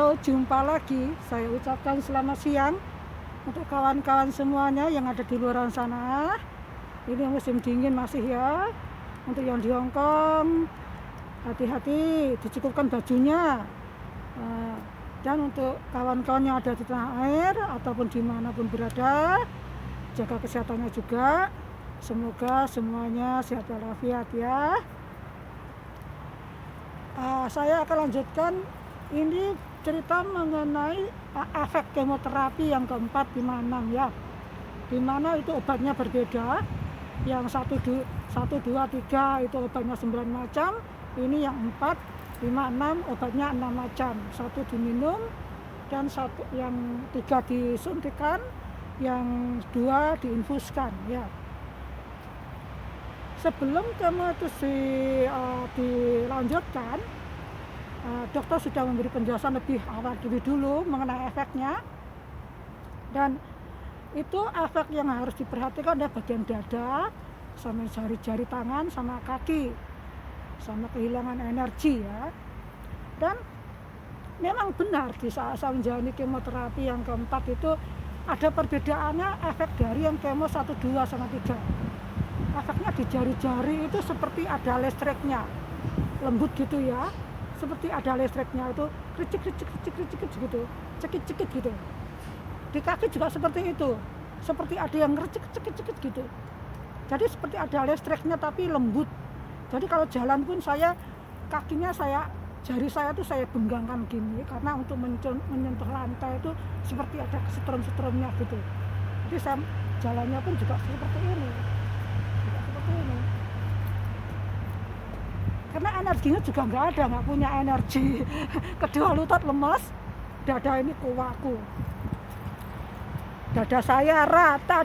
Halo, jumpa lagi. Saya ucapkan selamat siang untuk kawan-kawan semuanya yang ada di luar sana. Ini musim dingin masih ya. Untuk yang di Hong Kong, hati-hati, dicukupkan bajunya. Dan untuk kawan-kawan yang ada di tanah air ataupun dimanapun berada, jaga kesehatannya juga. Semoga semuanya sehat walafiat ya. Saya akan lanjutkan ini cerita mengenai efek kemoterapi yang keempat, 5, 6 ya. Dimana itu obatnya berbeda. Yang 1, 2, 3 itu obatnya 9 macam. Ini yang 4, 5, 6 obatnya 6 macam. 1 diminum dan yang 3 disuntikan, yang 2 diinfuskan ya. Sebelum kemo itu dilanjutkan, dokter sudah memberi penjelasan lebih dulu mengenai efeknya. Dan itu efek yang harus diperhatikan adalah bagian dada, sama jari-jari tangan, sama kaki, sama kehilangan energi ya. Dan memang benar di saat saya menjalani kemoterapi yang keempat itu ada perbedaannya efek dari yang kemo 1, 2, sama 3. Efeknya di jari-jari itu seperti ada listriknya, lembut gitu ya, seperti ada listriknya, itu kricik gitu, cekit gitu. Di kaki juga seperti itu, seperti ada yang cekit gitu. Jadi seperti ada listriknya tapi lembut. Jadi kalau jalan pun jari saya tuh saya benggangkan gini, karena untuk menyentuh lantai itu seperti ada kesetrum-setrumnya gitu. Jadi saya jalannya pun juga seperti ini. Karena energinya juga nggak punya energi. Kedua lutut lemas, dada ini kuwaku. Dada saya rata,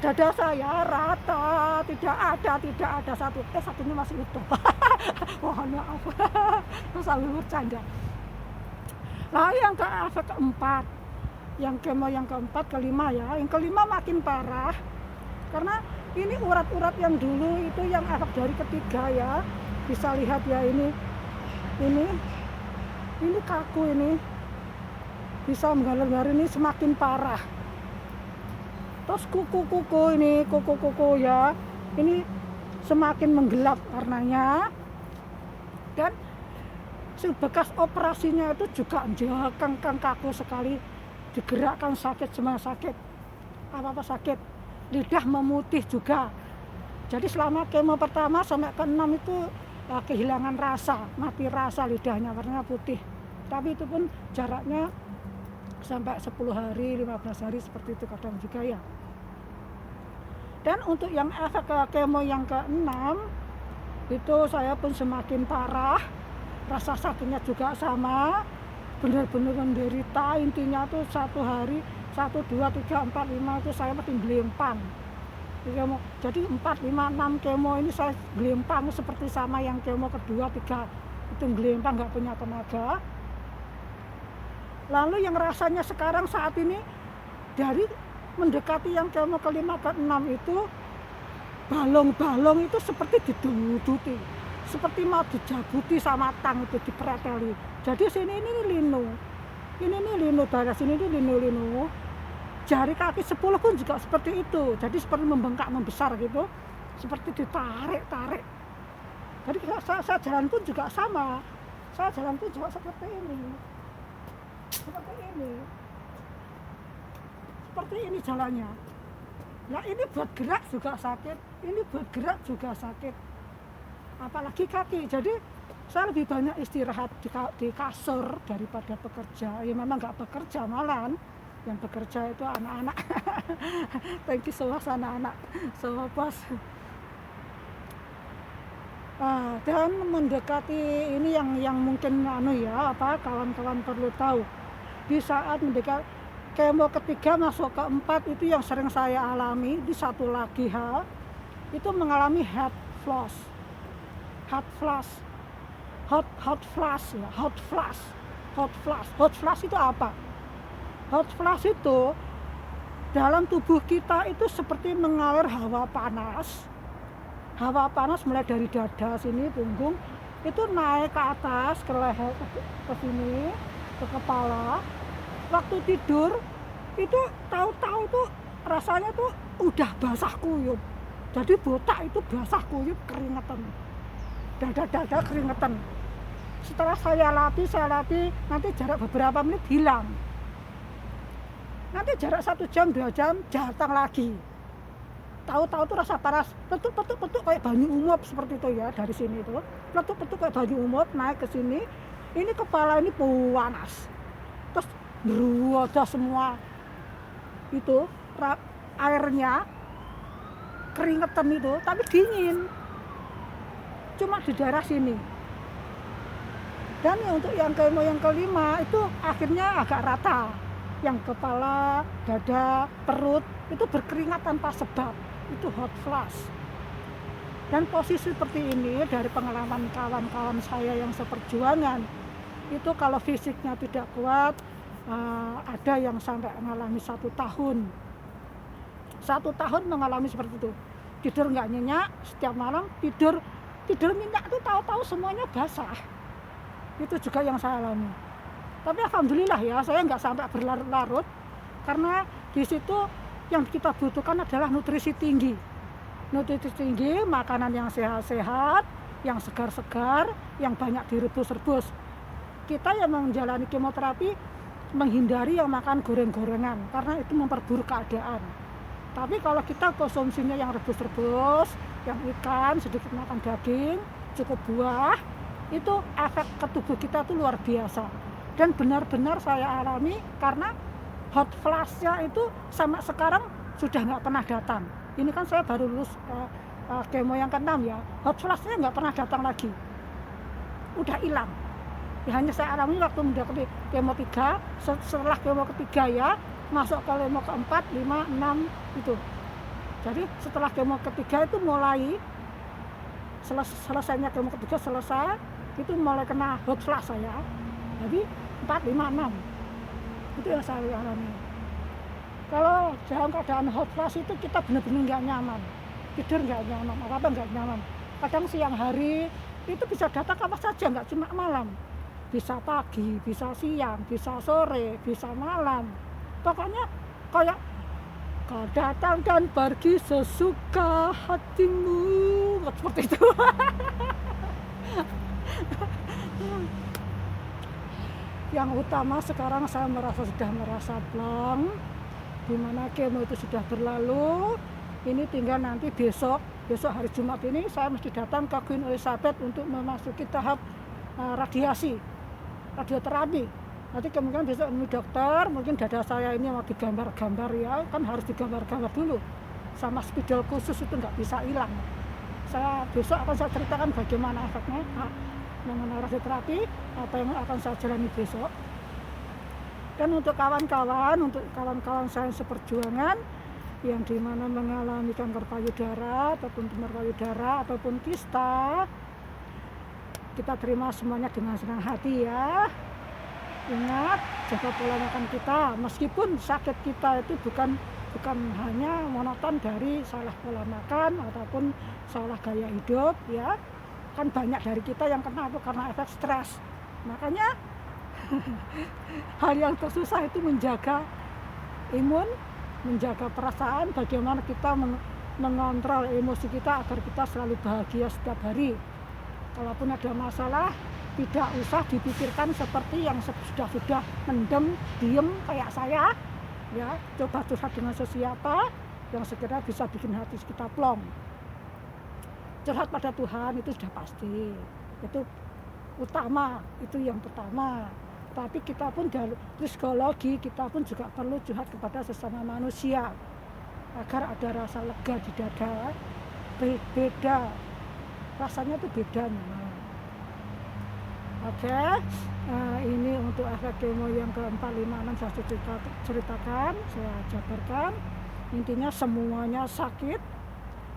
tidak ada satunya masih utuh. Mohon maaf, sambil bercanda. Nah, yang efek keempat, yang kemo yang keempat, kelima ya. Yang kelima makin parah, karena ini urat-urat yang dulu itu yang efek dari ketiga ya. Bisa lihat ya, ini kaku, ini bisa menggalir-galir, ini semakin parah. Terus kuku ya, ini semakin menggelap warnanya. Dan bekas operasinya itu juga kengkang kaku sekali, digerakkan sakit, semua sakit, apa-apa sakit. Lidah memutih juga. Jadi selama kemo pertama sampai ke-6 itu kehilangan rasa, mati rasa, lidahnya warnanya putih. Tapi itu pun jaraknya sampai 10 hari, 15 hari seperti itu kadang juga ya. Dan untuk yang efek kemo yang ke-6 itu saya pun semakin parah, rasa sakitnya juga sama, benar-benar menderita. Intinya tuh 1 hari 1, 2, 3, 4, 5 itu saya makin gelempang. Jadi 4, 5, 6 kemo ini saya gelempang seperti sama yang kemo kedua, 3 itu gelempang, nggak punya tenaga. Lalu yang rasanya sekarang saat ini dari mendekati yang kemo ke-5, ke-6 itu balong-balong itu seperti diduduti, seperti mau dijabuti sama tang, itu dipreteli. Jadi sini ini linu, daerah sini ini linu. Jari kaki 10 pun juga seperti itu. Jadi seperti membengkak, membesar gitu, seperti ditarik. Jadi saya jalan pun juga sama. Saya jalan pun juga seperti ini. Seperti ini jalannya. Nah, ini buat gerak juga sakit, ini buat gerak juga sakit. Apalagi kaki. Jadi saya lebih banyak istirahat di kasur daripada bekerja. Ya memang nggak bekerja malahan. Yang bekerja itu anak-anak. Thank you so much anak-anak, sama bos. Dan mendekati ini yang mungkin kawan-kawan perlu tahu. Di saat mendekati kemo ketiga masuk ke-4 itu yang sering saya alami. Di satu lagi hal itu mengalami hot flash itu apa? Hot flash itu dalam tubuh kita itu seperti mengalir hawa panas. Hawa panas mulai dari dada sini, punggung, itu naik ke atas, ke leher, ke sini, ke kepala. waktu tidur itu tahu-tahu tuh rasanya tuh udah basah kuyup. Jadi botak itu basah kuyup, keringetan, dada keringetan. Setelah saya latih, nanti jarak beberapa menit hilang. Nanti jarak 1 jam 2 jam datang lagi. Tahu-tahu tuh rasa panas, petuk kayak banyu umup seperti itu ya, dari sini tuh petuk kayak banyu umup naik ke sini. Ini kepala ini panas, terus beruada semua itu airnya, keringetan itu, tapi dingin, cuma di daerah sini. Dan untuk yang kemo yang kelima itu akhirnya agak rata, yang kepala, dada, perut itu berkeringat tanpa sebab, itu hot flash. Dan posisi seperti ini dari pengalaman kawan-kawan saya yang seperjuangan, itu kalau fisiknya tidak kuat, ada yang sampai mengalami 1 tahun. 1 tahun mengalami seperti itu, tidur nggak nyenyak, setiap malam tidur nyenyak tuh tahu-tahu semuanya basah. Itu juga yang saya alami. Tapi alhamdulillah ya, saya nggak sampai berlarut-larut, karena di situ yang kita butuhkan adalah nutrisi tinggi, makanan yang sehat-sehat, yang segar-segar, yang banyak direbus-rebus. Kita yang menjalani kemoterapi menghindari yang makan goreng-gorengan, karena itu memperburuk keadaan. Tapi kalau kita konsumsinya yang rebus-rebus, yang ikan, sedikit makan daging, cukup buah, itu efek ke tubuh kita itu luar biasa. Dan benar-benar saya alami, karena hot flash-nya itu sama sekarang sudah nggak pernah datang. Ini kan saya baru lulus kemo yang ke-6 ya, hot flash-nya nggak pernah datang lagi, udah hilang. Ya, hanya saya alami waktu mendekati kemo 3, setelah kemo ketiga ya, masuk ke kemo ke-4, 5, 6 itu. Jadi setelah kemo ketiga itu mulai selesainya kemo ketiga selesai, itu mulai kena hot flash saya. Jadi 4, 5, 6 itu yang saya alami. Kalau dalam keadaan hot flash itu kita benar-benar nggak nyaman, tidur nggak nyaman, apa nggak nyaman. Kadang siang hari itu bisa datang apa saja, nggak cuma malam, bisa pagi, bisa siang, bisa sore, bisa malam. Pokoknya kayak kau datang dan pergi sesuka hatimu, seperti itu. Yang utama sekarang saya sudah merasa plong, dimana kemo itu sudah berlalu. Ini tinggal nanti besok hari Jumat ini saya mesti datang ke Queen Elizabeth untuk memasuki tahap radioterapi. Nanti kemungkinan besok ini dokter, mungkin dada saya ini mau digambar-gambar ya, kan harus digambar-gambar dulu. Sama spidol khusus itu nggak bisa hilang. Saya besok akan saya ceritakan bagaimana efeknya mengenai radioterapi, apa yang akan saya jalani besok. Dan untuk kawan-kawan saya yang seperjuangan, yang dimana mengalami kanker payudara ataupun tumor payudara ataupun kista, kita terima semuanya dengan senang hati ya. Ingat, jaga pola makan kita, meskipun sakit kita itu bukan hanya monoton dari salah pola makan ataupun salah gaya hidup ya. Kan banyak dari kita yang kena itu karena efek stres. Makanya hal yang tersusah itu menjaga imun, menjaga perasaan, bagaimana kita mengontrol emosi kita agar kita selalu bahagia setiap hari. Kalaupun ada masalah, tidak usah dipikirkan seperti yang sudah mendem, diem kayak saya ya. Coba curhat dengan sesiapa yang segera bisa bikin hati kita plong. Curhat pada Tuhan itu sudah pasti, itu utama, itu yang pertama. Tapi kita pun dari psikologi, kita pun juga perlu curhat kepada sesama manusia agar ada rasa lega di dada. Beda rasanya itu beda memang. Oke, ini untuk efek kemo yang ke-4, 5, 6 saya ceritakan, saya jabarkan. Intinya semuanya sakit,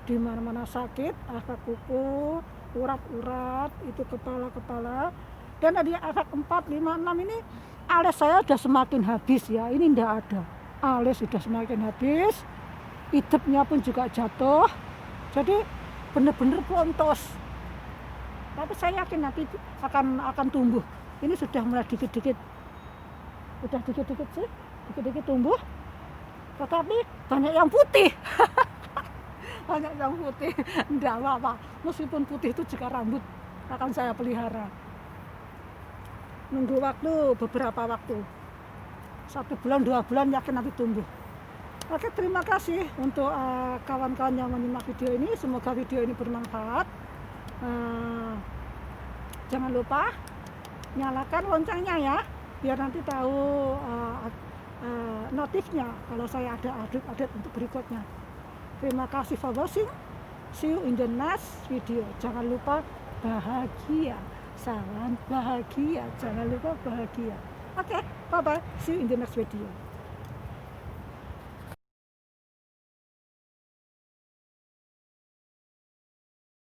di mana-mana sakit, efek kuku, urat-urat, itu kepala. Dan ada efek 4, 5, 6 ini alis saya sudah semakin habis ya, ini tidak ada. Alis sudah semakin habis, hidupnya pun juga jatuh, jadi benar-benar plontos. Tapi saya yakin nanti akan tumbuh. Ini sudah mulai dikit-dikit udah dikit-dikit sih, dikit-dikit tumbuh, tetapi banyak yang putih. Banyak yang putih, enggak apa-apa, meskipun putih itu juga rambut akan saya pelihara. Nunggu waktu, beberapa waktu, 1 bulan 2 bulan yakin nanti tumbuh. Oke, terima kasih untuk kawan-kawan yang menyimak video ini. Semoga video ini bermanfaat. Jangan lupa nyalakan loncengnya ya, biar nanti tahu notifnya kalau saya ada update untuk berikutnya. Terima kasih for watching. See you in the next video. Jangan lupa bahagia. Salam bahagia. Jangan lupa bahagia. Oke, bye bye. See you in the next video.